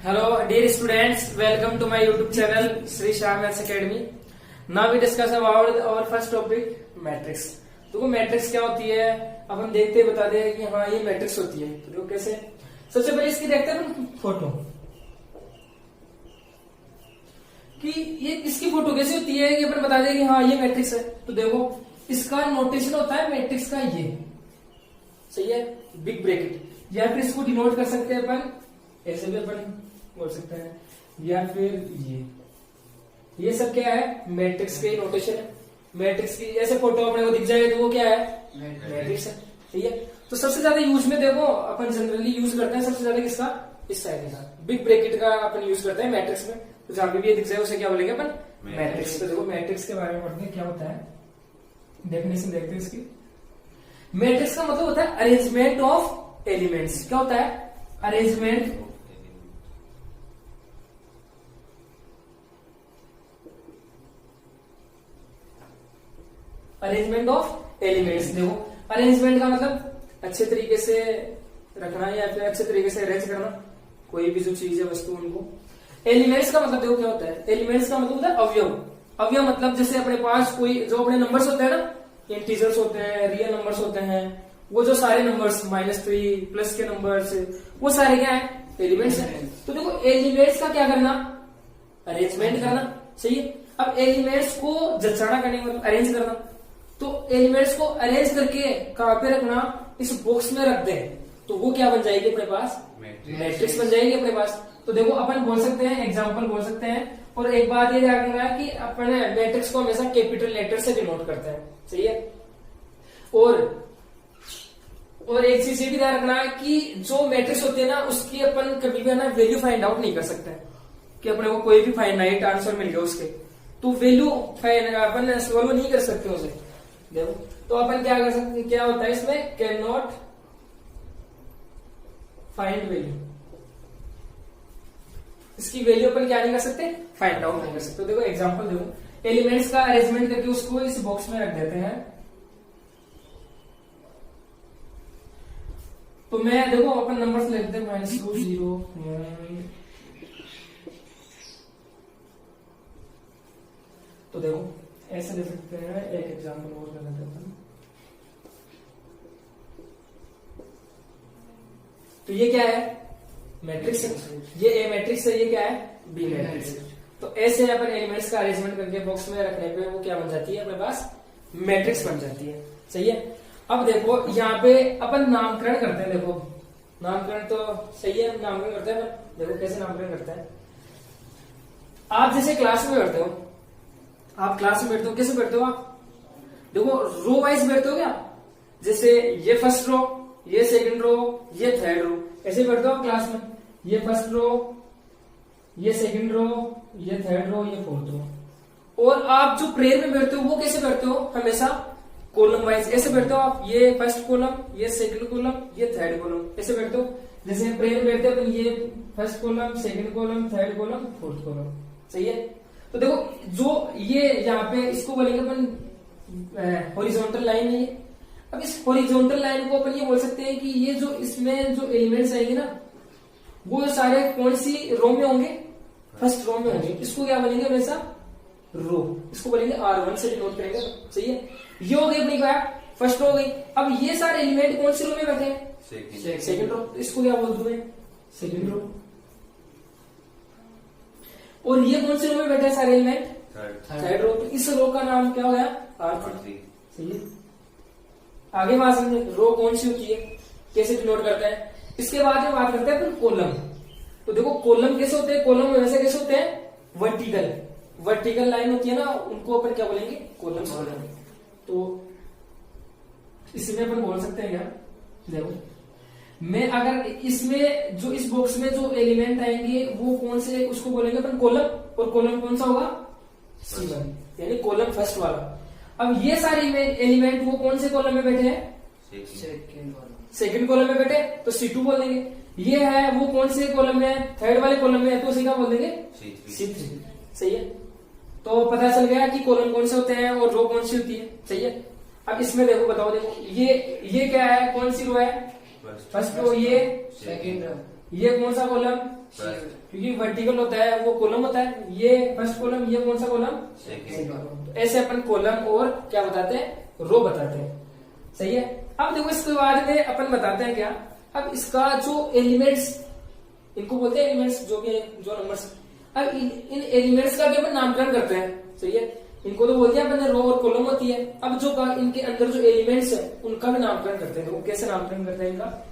Hello, dear students. Welcome to my YouTube channel, Sri Shah Maths Academy. Now we discuss about our first topic, matrix. देखो matrix क्या होती है, अब हम देखते बता दे कि हाँ ये मैट्रिक्स होती है। तो देखो कैसे, सबसे पहले इसकी देखते हैं ना फोटो, कि ये इसकी फोटो कैसे होती है कि अपन बता दे कि हाँ ये मैट्रिक्स है। तो देखो इसका नोटेशन होता है मैट्रिक्स का ये, सही है, बिग ब्रैकेट, या फिर इसको डिनोट कर सकते हैं अपन ऐसे भी अपन बोल सकते हैं, या फिर ये सब क्या है, मैट्रिक्स के नोटेशन है। मैट्रिक्स की ऐसे फोटो अपने को दिख जाएगा तो वो क्या है, मैट्रिक्स है, ठीक है। तो सबसे ज्यादा यूज में देखो अपन जनरली यूज करते हैं सबसे ज्यादा किसका, इस साइड का बिग ब्रैकेट का अपन यूज करते हैं मैट्रिक्स में। तो जहां भी ये दिख जाए उसे क्या बोलेंगे अपन, मैट्रिक्स। तो देखो मैट्रिक्स के बारे में पढ़ते हैं क्या होता है, डेफिनेशन देखते हैं इसकी। मैट्रिक्स का मतलब होता है अरेंजमेंट ऑफ एलिमेंट्स। क्या होता है, अरेंजमेंट ऑफ एलिमेंट्स। देखो अरेंजमेंट का मतलब अच्छे तरीके से रखना या फिर अच्छे तरीके से अरेंज करना कोई भी जो चीज है वस्तु उनको। एलिमेंट्स का मतलब देखो क्या होता है, एलिमेंट्स का मतलब होता है अवयव। अवयव मतलब जैसे अपने पास कोई जो अपने नंबर्स होते हैं ना, इंटीजर्स होते हैं, रियल नंबर्स होते हैं, वो जो सारे नंबर्स -3 प्लस के नंबर्स, वो सारे क्या है, एलिमेंट्स है। तो देखो एलिमेंट्स का क्या करना, अरेंजमेंट करना, सही है। अब एलिमेंट्स को जचाना करने का मतलब अरेंज करना। तो एलिमेंट्स को अरेंज करके कहां पे रखना, इस बॉक्स में रख दें तो वो क्या बन जाएगी अपने पास, मैट्रिक्स बन जाएगी अपने पास। तो देखो अपन बोल सकते हैं, एग्जांपल बोल सकते हैं। और एक बात ये ध्यान रखना है कि अपन मैट्रिक्स को हमेशा कैपिटल लेटर से डिनोट करते हैं, सही है। और एक चीज ये भी ध्यान रखना है कि जो मैट्रिक्स होती है ना, उसकी अपन कभी भी ना वैल्यू फाइंड आउट नहीं कर सकते हैं कि अपने को कोई भी फाइनाइट आंसर मिल गया उसके, तो वैल्यू अपन सॉल्व नहीं कर सकते उसे। देखो तो अपन क्या कर सकते हैं, क्या होता है इसमें, कैन नॉट फाइंड वैल्यू, इसकी वैल्यू अपन क्या नहीं कर सकते, फाइंड आउट नहीं कर सकते। तो देखो एग्जांपल देखो, एलिमेंट्स का अरेंजमेंट करके उसको इस बॉक्स में रख देते हैं। तो मैं देखो अपन नंबर्स लिखते हैं -2 0 1। तो देखो ऐसे दे सकते हैं, एक एग्जांपल और कर लेते हैं। तो ये क्या है, मैट्रिक्स है, ये ए मैट्रिक्स है, ये क्या है, बी मैट्रिक्स। तो ऐसे अपन एलिमेंट्स का अरेंजमेंट करके बॉक्स में रखने पे वो क्या बन जाती है, अपने पास मैट्रिक्स बन जाती है, सही है। अब देखो यहाँ पे अपन नामकरण करते हैं। देखो नामकरण तो सही है, नामकरण करते हैं। देखो कैसे नामकरण करते हैं, आप जैसे क्लास में बैठते हो, आप क्लास में बैठते हो, कैसे बैठते हो आप, देखो रो वाइज बैठते हो क्या, जैसे ये फर्स्ट रो, ये सेकंड रो, ये थर्ड रो, ऐसे बैठते हो आप क्लास में। ये फर्स्ट रो, ये सेकंड रो, ये थर्ड रो, ये फोर्थ रो। और आप जो प्रेयर में बैठते हो वो कैसे बैठते हो, हमेशा कॉलम वाइज ऐसे बैठते हो आप। ये फर्स्ट कॉलम, ये सेकंड कॉलम, ये थर्ड कॉलम, ऐसे बैठते हो। जैसे प्रेयर में बैठते हो तो ये first column, second column, third column, fourth column, सही है। तो देखो जो ये यहाँ पे इसको बोलेंगे अपन हॉरिजॉन्टल लाइन है ये। अब इस हॉरिजॉन्टल लाइन को अपन ये बोल सकते हैं कि ये जो इसमें जो एलिमेंट्स आएंगे ना, वो सारे कौन सी रो में होंगे, फर्स्ट रो में होंगे। इसको क्या बोलेंगे हमेशा, रो, इसको बोलेंगे R1 से डिनोट करेंगे, सही है। ये हो गई अपनी क्या, फर्स्ट रो हो गई। अब ये सारे एलिमेंट कौन सी रो में बैठे हैं, सेकंड रो, इसको क्या बोल दूं मैं, सेकंड रो। और ये कौन से रो में बैठे हैं सारे एलिमेंट, थर्ड रो। तो इस रो का नाम क्या हो गया, R3, सही है। आगे बात समझे, रो कौन सी होती है, कैसे डिनोट करते हैं। इसके बाद में बात करते हैं अपन कॉलम। तो देखो कॉलम कैसे होते हैं, कॉलम वैसे कैसे होते हैं, वर्टिकल लाइन होती है ना, उनको अपन क्या बोलेंगे, कॉलम्स बोलेंगे। तो इसमें अपन बोल सकते हैं क्या, देखो मैं अगर इसमें जो इस बॉक्स में जो एलिमेंट आएंगे वो कौन से, उसको बोलेंगे अपन कॉलम। और कॉलम कौन सा होगा, C1, यानी कॉलम फर्स्ट वाला। अब ये सारे एलिमेंट वो कौन से कॉलम में बैठे हैं, सेकंड कॉलम में बैठे, तो C2 बोल देंगे। ये है वो कौन से कॉलम में है, थर्ड वाले कॉलम में है, तो उसी का बोल देंगे C3, सही है। तो पता चल गया कि कॉलम कौन से होते हैं और रो कौन सी होती है, सही है। अब इसमें देखो बताओ, देखो ये क्या है, कौन सी रो है, फर्स्ट रो, ये सेकंड रो, ये कौन सा कॉलम, क्योंकि वर्टिकल होता है वो कॉलम होता है, ये फर्स्ट कॉलम, ये कौन सा कॉलम, सेकंड कॉलम। तो ऐसे अपन कॉलम और क्या बताते हैं, रो बताते हैं। सही है। अब देखो इसके बाद में अपन बताते हैं क्या, अब इसका जो एलिमेंट्स, इनको बोलते हैं एलिमेंट्स, जो भी जो नंबर्स, अब इन एलिमेंट्स का भी अपन नामकरण करते हैं। सही है। इनको तो बोल दिया अपन ने रो और कॉलम होती है। अब जो इनके अंदर जो एलिमेंट्स है उनका भी नामकरण करते हैं। तो कैसे नामकरण करते हैं इनका,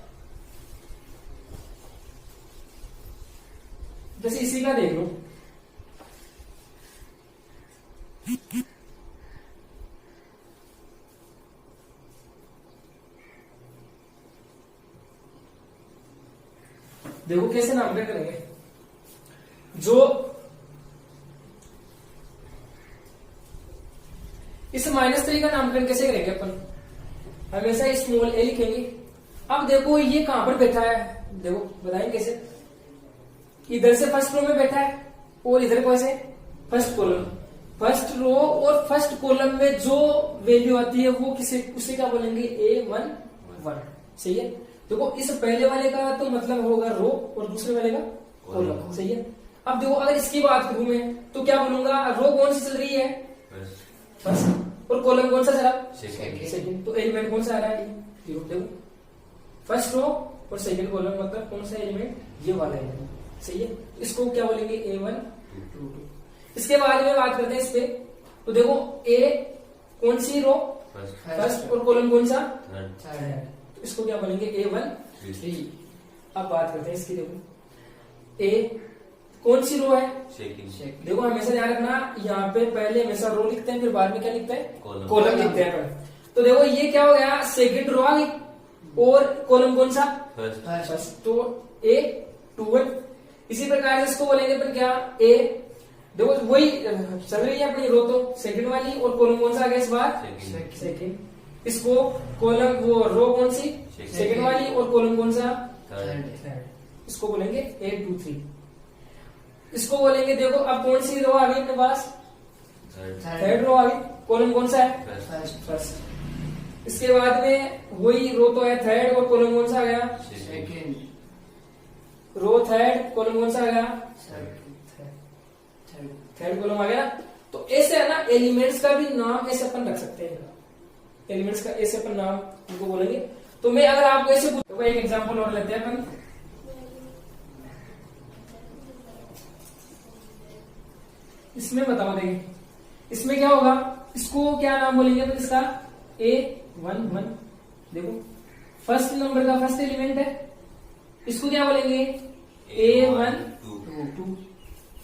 जैसे इसी का देख लो, देखो कैसे नामकरण करेंगे। जो इस -3 का नामकरण कैसे करेंगे अपन, हमेशा स्मॉल ए लिखेंगे। अब देखो ये कहां पर बैठा है, देखो बताएंगे कैसे, इधर से फर्स्ट रो में बैठा है और इधर कैसे फर्स्ट कॉलम। फर्स्ट रो और फर्स्ट कॉलम में जो वैल्यू आती है वो किसे, उसे क्या बोलेंगे, A11। सही है। देखो इस पहले वाले का तो मतलब होगा रो और दूसरे वाले का कॉलम। सही है। अब देखो अगर इसकी बात करूं मैं तो क्या बोलूंगा, रो कौन सी चल रही है, फर्स्ट, और कॉलम कौन सा चला, सेकंड। तो एलिमेंट कौन सा आ रहा है, देखो फर्स्ट रो और सेकंड कॉलम मतलब कौन सा एलिमेंट, ये वाला एलिमेंट। सही है। इसको क्या बोलेंगे, A1 2 2। इसके बाद में बात करते हैं इस पे, तो देखो ए कौन सी रो, फर्स्ट, और कॉलम कौन सा, थर्ड। तो इसको क्या बोलेंगे, A1 3। अब बात करते हैं इसकी, देखो ए कौन सी रो है, सेकंड। देखो हमेशा ध्यान रखना, यहाँ पे पहले हमेशा रो लिखते हैं, फिर बाद में क्या लिखते हैं, कॉलम लिखते हैं। तो देखो ये क्या हो गया, सेकंड रो आ गई और कॉलम कौन सा, फर्स्ट। तो A21। इसी प्रकार से इसको बोलेंगे अपन क्या, ए, देखो वही चल रही है अपनी रो तो सेकंड वाली, और कॉलम कौन सा आ गया इस बार, सेकंड। इसको कॉलम वो रो कौन सी, सेकंड वाली, और कॉलम कौन सा, थर्ड। इसको बोलेंगे A23। इसको बोलेंगे, देखो अब कौन सी रो आ गई अपने पास, थर्ड रो आ गई, कॉलम कौन सा है, फर्स्ट। इसके बाद में वही रो तो है थर्ड, और कॉलम कौन सा आ गया, सेकंड। रो थर्ड, कॉलम कौन सा आ गया, थर्ड कॉलम आ गया। तो ऐसे है ना, एलिमेंट्स का भी नाम ऐसे अपन रख सकते हैं, एलिमेंट्स का ऐसे अपन नाम उनको बोलेंगे। तो मैं अगर आपको ऐसे तो एक एग्जांपल और लेते हैं अपन, इसमें बताओ, देखिए इसमें क्या होगा, इसको क्या नाम बोलेंगे अपन, इसका A11। देखो फर्स्ट नंबर का फर्स्ट एलिमेंट है, इसको क्या बोलेंगे, A12।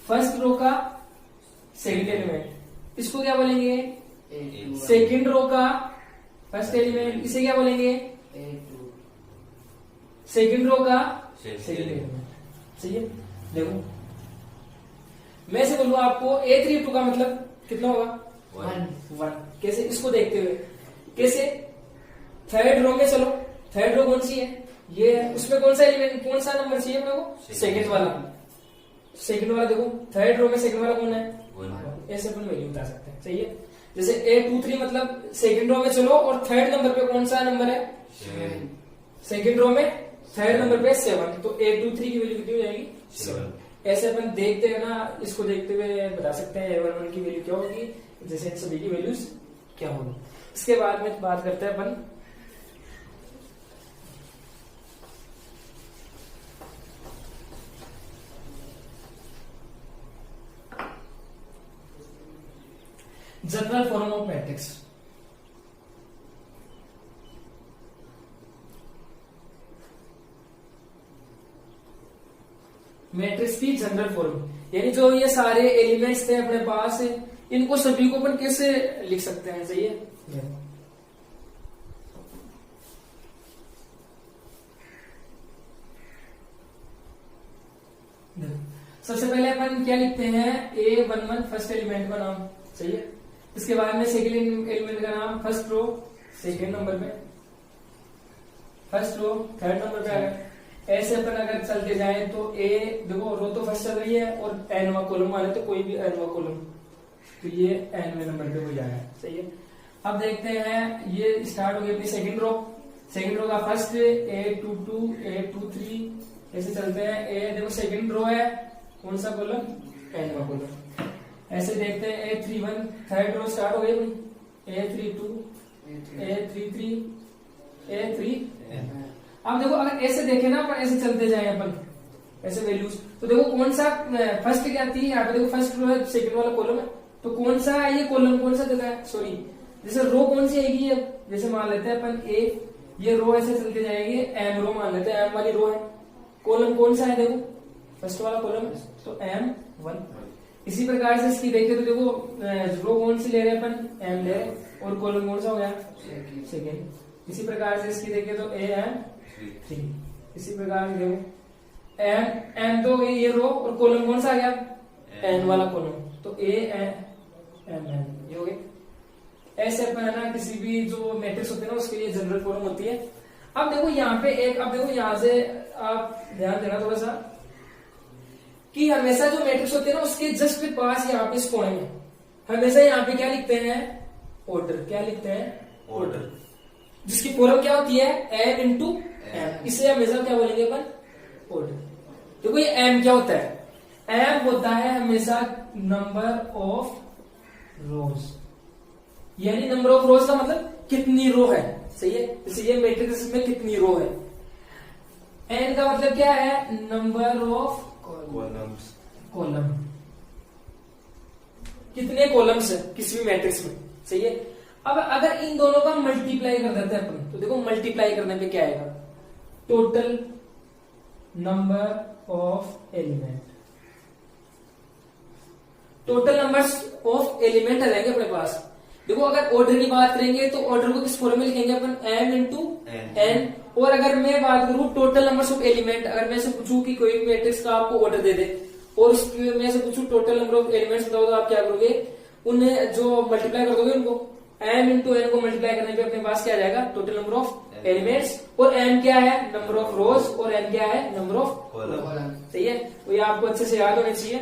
फर्स्ट रो का सेकंड एलिमेंट, इसको क्या बोलेंगे, सेकंड रो का फर्स्ट एलिमेंट, इसे क्या बोलेंगे, सेकंड रो का सेकंड एलिमेंट। सही है। देखो मैं से बोलूँ आपको, A32 का मतलब कितना होगा, 1। कैसे, इसको देखते हुए कैसे, थर्ड रो में चलो, थर्ड रो कौन सी है, ये है, उसमें कौन सा एलिमेंट, कौन सा नंबर चाहिए अपने को, सेकंड वाला। सेकंड वाला देखो थर्ड रो में सेकंड वाला कौन है, 1। ऐसे अपन वैल्यू बता सकते हैं। सही है। जैसे A23 मतलब सेकंड रो में चलो और थर्ड नंबर पे कौन सा नंबर है, सेकंड रो में थर्ड नंबर पे 7। तो A23 की वैल्यू कितनी हो जाएगी, 7। ऐसे अपन देखते हैं ना, इसको देखते हुए बता सकते हैं A11 की वैल्यू क्या होगी, जैसे इन सभी की वैल्यूज क्या होगी। इसके बाद में बात करते हैं अपन general form of matrix. Matrix की जनरल फॉर्म, यानी जो ये सारे एलिमेंट्स थे अपने पास, इनको सभी को अपन कैसे लिख सकते हैं। सही है। सबसे पहले अपन क्या लिखते हैं, A11 फर्स्ट एलिमेंट का नाम। सही है। इसके बाद में सेकंड एलिमेंट का नाम, फर्स्ट रो सेकंड नंबर पे, फर्स्ट रो थर्ड नंबर पे आ गया। ऐसे अपन अगर चलते जाएं तो ए, देखो रो तो फर्स्ट चल रही है और एनवा कॉलम वाले तो कोई भी एनवा कॉलम, तो ये एनवे नंबर पे हो जाएगा। सही है। अब देखते हैं, ये स्टार्ट हो गई अपनी सेकंड रो। सेकंड रो का फर्स्ट A22, A23, ऐसे चलते हैं। ए देखो सेकंड रो है, कौन सा कॉलम, एन का कॉलम। ऐसे देखते हैं A31 थर्ड रो स्टार्ट हो गई भाई, A32 A33 A3। अब देखो अगर ऐसे देखे ना अपन, ऐसे चलते जाए अपन ऐसे वैल्यूज, तो देखो कौन सा फर्स्ट क्या आती है यहाँ पे, देखो फर्स्ट रो है सेकंड वाला कॉलम है, तो कौन सा है ये कॉलम, कौन सा जगह है, सॉरी जैसे रो कौन सी आएगी, जैसे मान लेते हैं अपन ए, ये रो ऐसे चलते जाएगी, एम रो मान लेते हैं, एम वाली रो है, कॉलम कौन सा है देखो फर्स्ट वाला कॉलम है, तो M1। इसी प्रकार से इसकी देखें तो देखो रो कौन सी ले रहे हैं अपन, एम ले रहे हैं, और कॉलम कौन सा हो गया सेकेंड। इसी प्रकार से इसकी देखें तो AM3। इसी प्रकार से देखो एम तो ये रो, और कॉलम कौन सा आ गया, एन वाला कॉलम, तो AMN ये हो गया। ऐसे अपन है ना किसी भी जो मैट्रिक्स होते हैं ना उसके लिए जनरल फॉर्म होती है। अब देखो यहाँ पे एक, अब देखो यहाँ से आप ध्यान देना थोड़ा सा कि हमेशा जो मैट्रिक्स होते हैं ना उसके जस्ट पास यहाँ पे इस कोने में हमेशा यहाँ पे क्या लिखते हैं, ऑर्डर। क्या लिखते हैं, ऑर्डर, जिसकी फॉर्म क्या होती है M इंटू M। इसे हमेशा क्या बोलेंगे अपन, ऑर्डर। देखो ये M क्या होता है, M होता है हमेशा नंबर ऑफ रोज, यानी नंबर ऑफ रोज का मतलब कितनी रो है, सही है। जैसे ये मैट्रिक्स में कितनी रो है, एन का मतलब क्या है, नंबर ऑफ कॉलम, कितने कॉलम्स है किसी भी मैट्रिक्स में, सही है। अब अगर इन दोनों का मल्टीप्लाई कर देते हैं अपन, तो देखो मल्टीप्लाई करने पे क्या आएगा, total number of element, total numbers of element आ जाएंगे अपने पास। देखो अगर ऑर्डर की बात करेंगे तो ऑर्डर को किस फॉर्म में लिखेंगे अपन, M इंटू N। और अगर मैं बात करूं टोटल नंबर्स ऑफ एलिमेंट, अगर मैं से पूछूं कि कोई भी मैट्रिक्स का आपको ऑर्डर दे दे और मैं से पूछूं टोटल नंबर ऑफ एलिमेंट्स बताओ, तो आप क्या करोगे, उन्हें जो मल्टीप्लाई कर दोगे उनको, M इंटू N को मल्टीप्लाई करने पे अपने पास क्या आ जाएगा, टोटल नंबर ऑफ एलिमेंट्स। और M क्या है, नंबर ऑफ रोज, और N क्या है, नंबर ऑफ कॉलम, सही है। तो ये आपको अच्छे से याद होने चाहिए।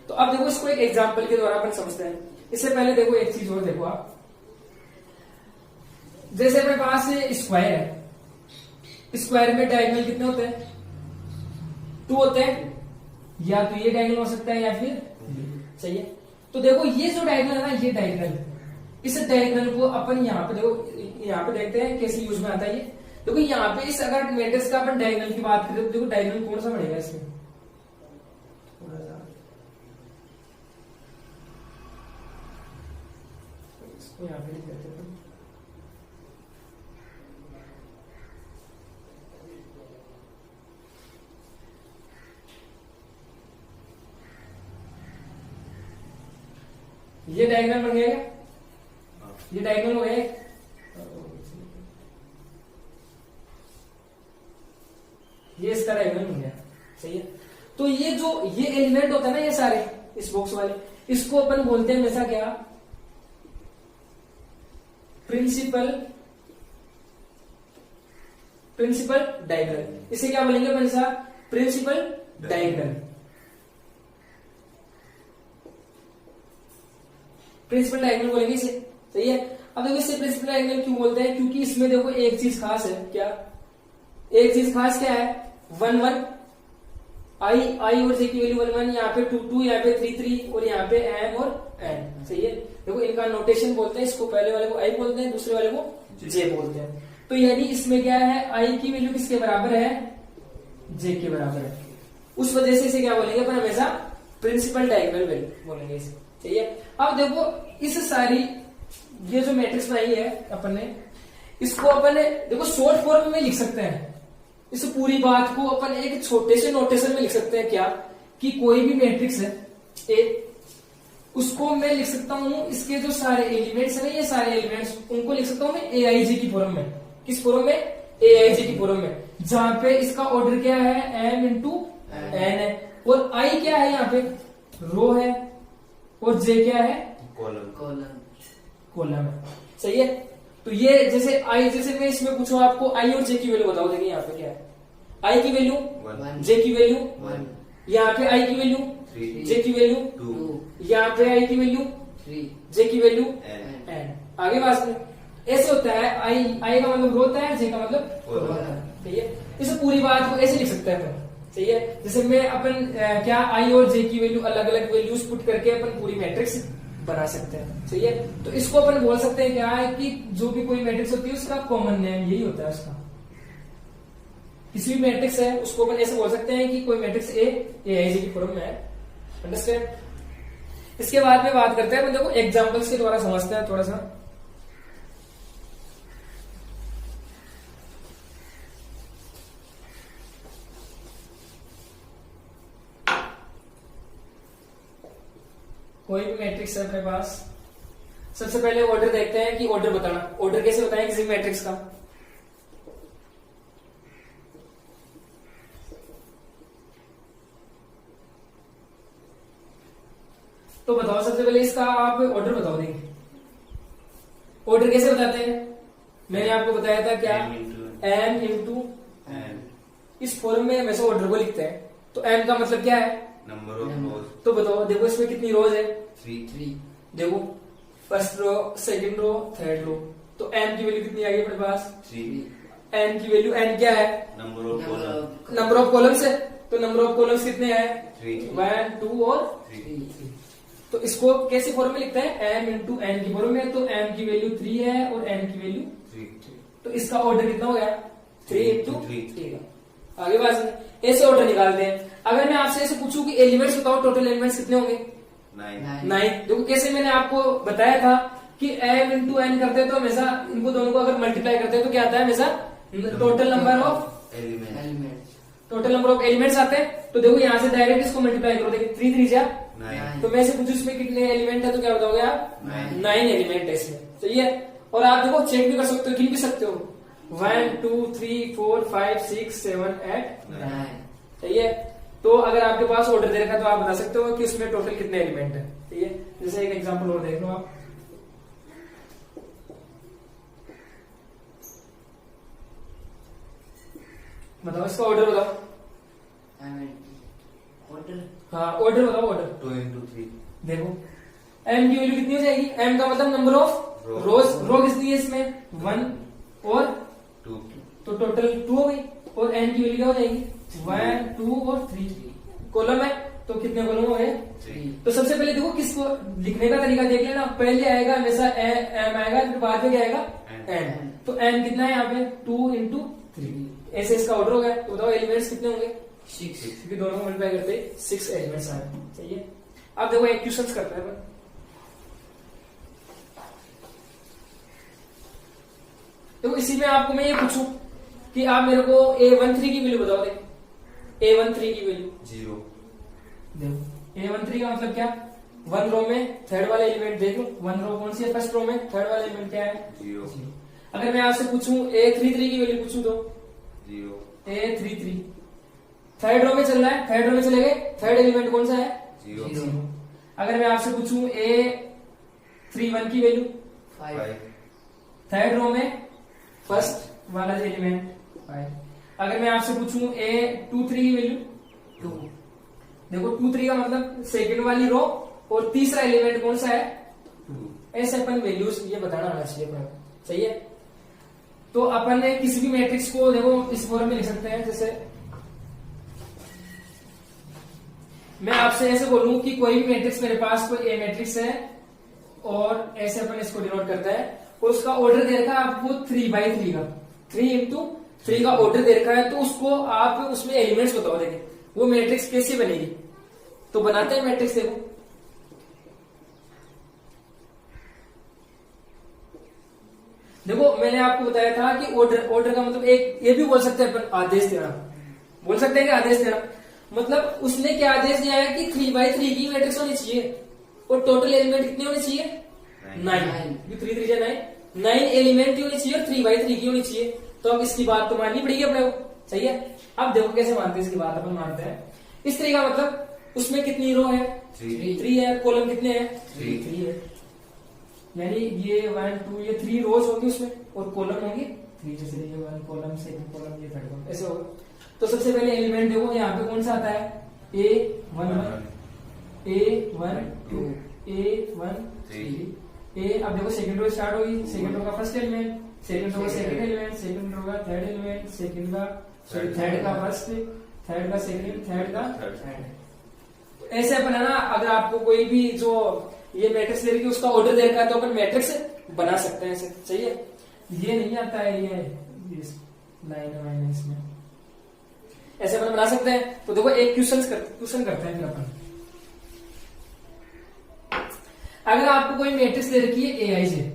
तो अब देखो इसको एक एग्जाम्पल के द्वारा अपन समझते हैं। इससे पहले देखो एक चीज और देखो आप, जैसे अपने पास स्क्वायर है, स्क्वायर में डायगोनल कितने होते हैं, 2 होते हैं, या तो ये डायगोनल हो सकता है या फिर सही है। तो देखो ये जो डायगोनल है ना, ये डायगोनल, इस डायगोनल को अपन यहाँ पे देखो, यहाँ पे देखते हैं कैसे यूज में आता है ये। देखो यहाँ पे इस अगर मैट्रिक्स का अपन डायगोनल की बात करें तो देखो डायगोनल कौन सा बनेगा इसमें, इसको यहाँ पे लिख देते हैं, ये डायगोनल बन गया, ये डायगोनल हो गया, ये इसका डायगोनल बन गया, सही है। तो ये जो ये एलिमेंट होता है ना, ये सारे इस बॉक्स वाले, इसको अपन बोलते हैं हमेशा क्या, प्रिंसिपल डायगोनल। इसे क्या बोलेंगे अपन, ऐसा प्रिंसिपल डायगोनल, प्रिंसिपल डायगोनल बोलेंगे इसे, सही है। अब देखो इसे प्रिंसिपल डायगोनल क्यों बोलते हैं, क्योंकि इसमें देखो एक चीज खास है, क्या एक चीज खास क्या है, 1 1 आई और जे की वैल्यू 1 1, यहाँ पे 2 2, यहाँ पे 3 3, और यहाँ पे M और N, सही है। देखो इनका नोटेशन बोलते हैं, इसको पहले वाले को I बोलते हैं, दूसरे वाले को J बोलते हैं। तो यानी इसमें क्या है, I की वैल्यू किसके बराबर है, J के बराबर है, उस वजह से इसे क्या बोलेंगे अपन हमेशा प्रिंसिपल डायगोनल वैल्यू बोलेंगे इसे, सही है। अब देखो इस सारी ये जो मैट्रिक्स बनाई है अपन ने, इसको अपन देखो शॉर्ट फॉर्म में लिख सकते हैं, इस पूरी बात को अपन एक छोटे से नोटेशन में लिख सकते हैं, क्या कि कोई भी मैट्रिक्स है ए, उसको मैं लिख सकता हूं, इसके जो सारे एलिमेंट्स है ना, ये सारे एलिमेंट्स उनको लिख सकता हूं मैं AIJ की फॉर्म में, किस फॉर्म में, AIJ की फॉर्म में, जहां पे इसका ऑर्डर क्या है, M इंटू N है, और I क्या है यहाँ पे, रो है, और J क्या है, कॉलम है, सही है। तो ये जैसे I, जैसे मैं इसमें पूछूं आपको I और J की वैल्यू बताओ, देखिए यहाँ पे क्या है, I की वैल्यू 1, J की वैल्यू 1, यहाँ पे I की वैल्यू 3, J की वैल्यू 2, यहाँ पे I की वैल्यू 3, J की वैल्यू N। आगे बात में ऐसे होता है, I का मतलब रो होता है, J का मतलब, ठीक है। इसे पूरी बात को ऐसे लिख सकते हैं, सही है। जैसे मैं अपन क्या आई और जे की वैल्यू अलग अलग वैल्यूज पुट करके अपन पूरी मैट्रिक्स बना सकते हैं। सही है, तो इसको अपन बोल सकते हैं क्या है कि जो भी कोई मैट्रिक्स होती है उसका कॉमन नेम यही होता है उसका। किसी भी मैट्रिक्स है उसको अपन ऐसे बोल सकते हैं कि कोई मैट्रिक्स ए आई जे की फॉर्म में है। अंडरस्टैंड। इसके बाद में बात करते हैं अपन, देखो एग्जांपल्स के द्वारा समझते हैं थोड़ा सा। कोई भी मैट्रिक्स है अपने पास, सबसे पहले ऑर्डर देखते हैं कि ऑर्डर बताना। ऑर्डर कैसे बताएं किसी मैट्रिक्स का? तो बताओ सबसे पहले इसका आप ऑर्डर बताओ। देखिए ऑर्डर कैसे बताते हैं, मैंने आपको बताया था क्या, m इंटू इस फॉर्म में हमेशा ऑर्डर को लिखते हैं। तो m का मतलब क्या है, नंबर ऑफ रोज। तो बताओ, देखो इसमें कितनी रोज है, 3। देखो first row, second row, third row, तो m की वैल्यू कितनी आ गई अपने पास 3। n की वैल्यू, n क्या है, number of column. Number of columns है, तो नंबर ऑफ कॉलम्स कितने हैं 3। 1 2 और 3। तो इसको कैसे फॉर्म में लिखते हैं, m इंटू n की फॉर्म में। तो m की वैल्यू 3 है और n की वैल्यू 3। तो इसका ऑर्डर कितना हो गया 3 इंटू 3। 3। आगे बात ऐसे ऑर्डर निकालते हैं। अगर मैं आपसे ऐसे पूछूं कि एलिमेंट्स बताओ, टोटल एलिमेंट्स कितने होंगे 9। देखो कैसे मैंने आपको बताया था कि m इंटू n करते हैं तो हमेशा इनको दोनों को अगर मल्टीप्लाई करते हैं तो क्या आता है हमेशा total number of element. Total number of elements आते हैं। तो देखो यहाँ से डायरेक्ट इसको मल्टीप्लाई करो, देखिए 3 3 जा 9। तो मैं से पूछूं इसमें कितने एलिमेंट है तो क्या बताओगे आप 9 एलिमेंट है इसमें। सही है, और आप देखो चेक भी कर सकते हो, गिन भी सकते हो 1 2 3 4 5 6 7 8 9। सही है, तो अगर आपके पास ऑर्डर दे रखा है तो आप बता सकते हो कि उसमें टोटल कितने एलिमेंट है। ठीक है, जैसे एक एग्जांपल और देख लो आप। बताओ इसका ऑर्डर बताओ। ऑर्डर, हाँ ऑर्डर बताओ, ऑर्डर 2 इंटू 3। देखो m की वैल्यू कितनी हो जाएगी, m का मतलब नंबर ऑफ रोज। रो कितनी है इसमें 1 और 2। तो टोटल 2 हो गई। और n की वैल्यू क्या हो जाएगी 1 2 और 3। कॉलम है तो कितने कॉलम हो गए 3। तो सबसे पहले देखो किसको लिखने का तरीका देख लेना। पहले आएगा हमेशा m आएगा, फिर बाद में क्या आएगा n। तो n कितना है यहाँ पे 2 इंटू 3। ऐसे इसका ऑर्डर हो गया। तो बताओ एलिमेंट्स कितने होंगे 6। क्योंकि दोनों को मल्टीप्लाई करते 6 एलिमेंट्स आए। सही है, अब देखो एक क्वेश्चन करते हैं। देखो इसी में आपको मैं ये पूछूं कि आप मेरे को A13 की वैल्यू बताओ। देखो A13 की वैल्यू 0। देखो A13 का मतलब क्या, 1 रो में थर्ड वाला एलिमेंट देख लो। 1 रो कौन सी है, फर्स्ट रो में थर्ड वाला एलिमेंट क्या है 0। अगर मैं आपसे पूछूं A33 की वैल्यू पूछूं तो 0। A33 थर्ड रो में चल रहा है, थर्ड रो में चले गए, थर्ड एलिमेंट कौन सा है 0। अगर मैं आपसे पूछूं A31 की वैल्यू 5। थर्ड रो में फर्स्ट वाला जो एलिमेंट 5। अगर मैं आपसे पूछूं A23 की वैल्यू 2। देखो 23 का मतलब सेकंड वाली रो और तीसरा एलिमेंट कौन सा है 2। ऐसे अपन वैल्यूज ये बताना आना चाहिए अपन को। सही है, तो अपन ने किसी भी मैट्रिक्स को देखो इस फॉर्म में लिख सकते हैं। जैसे मैं आपसे ऐसे बोलूं कि कोई भी मैट्रिक्स मेरे पास कोई ए मैट्रिक्स है और ऐसे अपन इसको डिनोट करता है और उसका ऑर्डर दे रखा है आपको 3/3 का, 3 इंटू 3 का ऑर्डर दे रखा है। तो उसको आप उसमें एलिमेंट्स बताओ। देखिए वो मैट्रिक्स कैसे बनेगी, तो बनाते हैं मैट्रिक्स। देखो देखो मैंने आपको बताया था कि ऑर्डर का मतलब एक ये भी बोल सकते हैं अपन आदेश देना, बोल सकते हैं कि आदेश देना। मतलब उसने क्या आदेश दिया है कि 3/3 की मैट्रिक्स होनी चाहिए और टोटल एलिमेंट कितने होने चाहिए 9। 3 3 9 एलिमेंट की होनी चाहिए और 3/3 की होनी चाहिए। तो अब इसकी बात तो माननी पड़ेगी अपने को। सही है, अब देखो कैसे मानते हैं इसकी बात। अपन मानते हैं इस तरीका, मतलब उसमें कितनी रो है 3 है, कॉलम कितने हैं 3 है, यानी ये 1 2 ये 3 रोज होंगी उसमें और कॉलम होंगे 3। जैसे ये 1 कॉलम, सेकंड कॉलम, ये थर्ड कॉलम, ऐसे होगा। तो सबसे पहले एलिमेंट देखो यहाँ पे कौन सा आता है A11 A1 2 A1 3 A। अब देखो सेकंड रो स्टार्ट होगी, सेकंड रो का फर्स्ट एलिमेंट, सेकंड रो का सेकंड एलिमेंट, सेकंड रो का थर्ड एलिमेंट, सेकंड का थर्ड का फर्स्ट, थर्ड का सेकंड, थर्ड का थर्ड। थर्ड। ऐसे अपन है ना, अगर आपको कोई भी जो ये मैट्रिक्स दे रखी है उसका ऑर्डर दे रखा है तो अपन मैट्रिक्स बना सकते हैं ऐसे, सही है। ये नहीं आता है, ये लाइन वाइन इसमें ऐसे अपन बना सकते हैं। तो देखो एक क्वेश्चन करते हैं फिर अपन। अगर आपको कोई मैट्रिक्स दे रखी है ए आई जे,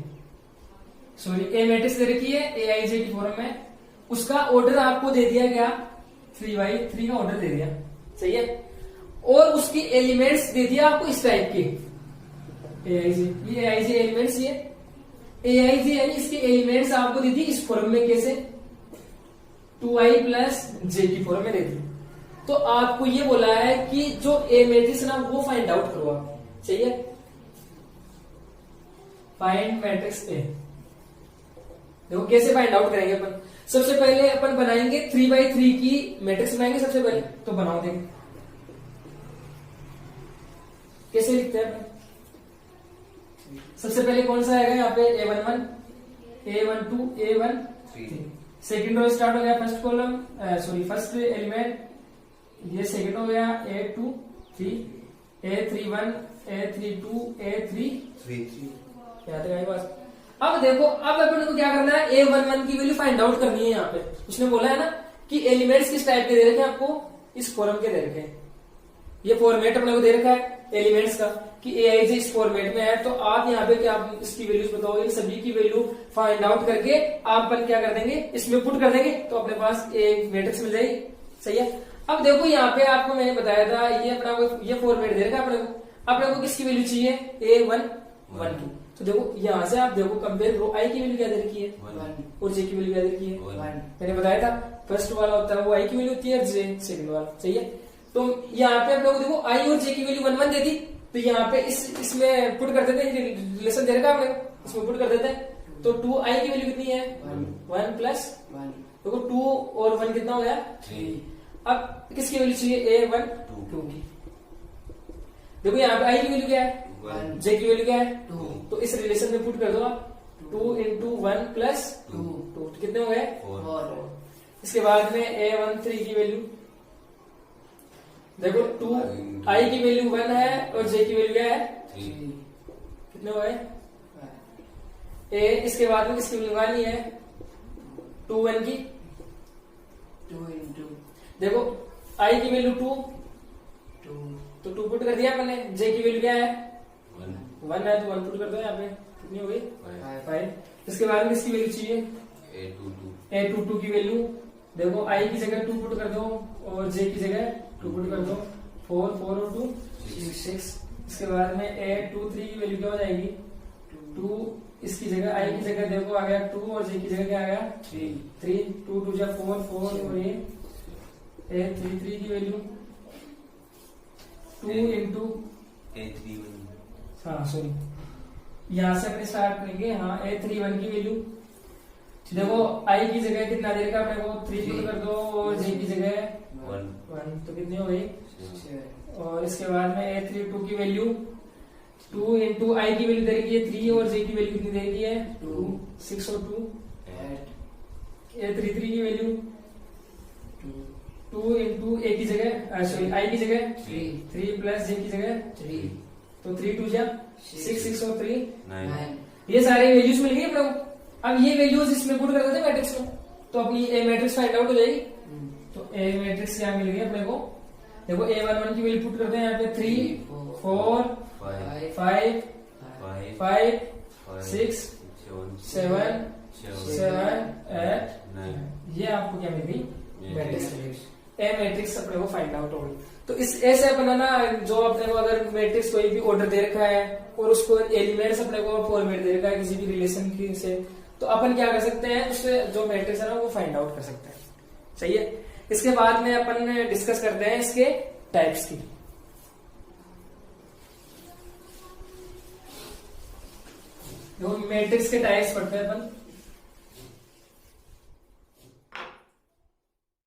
सॉरी ए मैट्रिक्स दे रखी है ए आई जे की फॉर्म में, उसका ऑर्डर आपको दे दिया गया 3x3 का ऑर्डर दे दिया, सही है, और उसकी एलिमेंट्स दे दिया आपको इस टाइप के ए आई जे, ये ए आई जे एलिमेंट्स, ये ए आई जे यानी इसके एलिमेंट्स आपको दे दी इस फॉर्म में, कैसे 2i प्लस जे की फॉर्म में दे दी। तो आपको ये बोला है कि जो ए मैट्रिक्स ना वो फाइंड आउट करो आप, सही है। फाइंड मैट्रिक्स ए, देखो कैसे फाइंड आउट करेंगे अपन। सबसे पहले अपन बनाएंगे 3x3 की मैट्रिक्स बनाएंगे सबसे पहले, तो बनाओ देंगे कैसे लिखते हैं अपन। सबसे पहले कौन सा आएगा यहाँ पे A11, A12, A13। Second row start हो गया, first column sorry first element ये सेकंड हो गया A23, A31, A32, A33 याद है पास। अब देखो अब अपन को क्या करना है, A11 की वैल्यू फाइंड आउट करनी है। यहाँ पे उसने बोला है ना कि एलिमेंट्स किस टाइप के दे रखे हैं आपको, इस फॉर्म के दे रखे हैं। ये फॉर्मेट अपने को दे रखा है एलिमेंट्स का कि ए आई जे इस फॉर्मेट में है। तो आप यहाँ पे क्या इसकी वैल्यूज बताओ, इन सभी की वैल्यू फाइंड आउट करके आप अपन क्या कर देंगे, इसमें पुट कर देंगे, तो अपने पास एक मैट्रिक्स मिल जाएगी, सही है। अब देखो यहाँ पे आपको मैंने बताया था ये अपना को ये फॉर्मेट दे रखा है अपने को किसकी वैल्यू चाहिए, A11 की। तो देखो यहाँ से आप देखो कंपेयर करो, आई की वैल्यू क्या दे रखी है 1 और जे की वैल्यू क्या दे रखी है 1। मैंने बताया था फर्स्ट वाला होता है वो आई की वैल्यू होती है, जे सेकंड वाला, सही है। तो यहाँ पे आप लोग देखो आई और जे की वैल्यू 1 1 दे दी, तो यहाँ पे इसमें पुट कर देते हैं, रिलेशन दे रखा है इसमें पुट कर देते हैं। तो 2 आई की वैल्यू कितनी है 1 प्लस 1, देखो 2 और 1 कितना हो गया 3। अब किसकी वैल्यू चाहिए A1 2 की। देखो यहाँ पे आई की वैल्यू क्या है 1, जे की वैल्यू क्या है 2, तो इस रिलेशन में पुट कर दो आप 2 इंटू 1 प्लस 2, तो कितने हो गए 4। इसके बाद में A13 की वैल्यू देखो 2 आई की वैल्यू 1 है और जे की वैल्यू क्या है 3, कितने हो गए ए। इसके बाद में किसकी वैल्यू निकालनी है 2 1 की 2 इंटू देखो आई की वैल्यू 2 तो 2 पुट कर दिया मैंने, जे की वैल्यू क्या है 1 है तो 1 पुट कर दो यहाँ पे, कितनी हो गई 5। इसके बाद में किसकी वैल्यू चाहिए A22 की वैल्यू देखो आई की जगह 2 पुट कर दो और जे की जगह 2 पुट कर दो, 4 4 और 2 6। इसके बाद में A23 की वैल्यू क्या हो जाएगी 2, इसकी जगह आई की जगह देखो आ गया 2 और जे की जगह क्या आ गया 3 2 2 जा 4 4 और ये A33 की वैल्यू 2 इंटू हाँ सॉरी यहाँ से अपने स्टार्ट करेंगे। हाँ A31 की वैल्यू देखो आई की जगह कितना दे रखा अपने को 3 पुट कर दो और जे की जगह 1 तो कितनी हो गई 6। और इसके बाद में A32 की वैल्यू 2 इंटू आई की वैल्यू दे रखी है 3 और जे की वैल्यू कितनी दे रखी है 2 6 और 2 8। A33 की वैल्यू 2 इंटू ए की जगह सॉरी आई की जगह 3 प्लस जे की जगह 3, तो 3 2 जा 6 6 और 3 9। ये सारे वैल्यूज मिल गई अपने को। अब ये वैल्यूज इसमें पुट कर देते हैं मैट्रिक्स में, तो अपनी ए मैट्रिक्स फाइंड आउट हो जाएगी। तो ए मैट्रिक्स क्या मिल गई अपने को, देखो A11 की वैल्यू पुट करते हैं यहाँ पे 3 4 5 5 6 7 8 9। ये आपको क्या मिल गई मैट्रिक्स, ए मैट्रिक्स अपने को फाइंड आउट हो गई। तो इस ऐसे अपना ना जो अपने को अगर मैट्रिक्स कोई भी ऑर्डर दे रखा है और उसको एलिमेंट्स अपने को फॉर्मेट दे रखा है किसी भी रिलेशन की से, तो अपन क्या कर सकते हैं उससे जो मैट्रिक्स है ना वो फाइंड आउट कर सकते हैं, सही है। इसके बाद में अपन डिस्कस करते हैं इसके टाइप्स की। मैट्रिक्स के टाइप्स पढ़ते हैं अपन।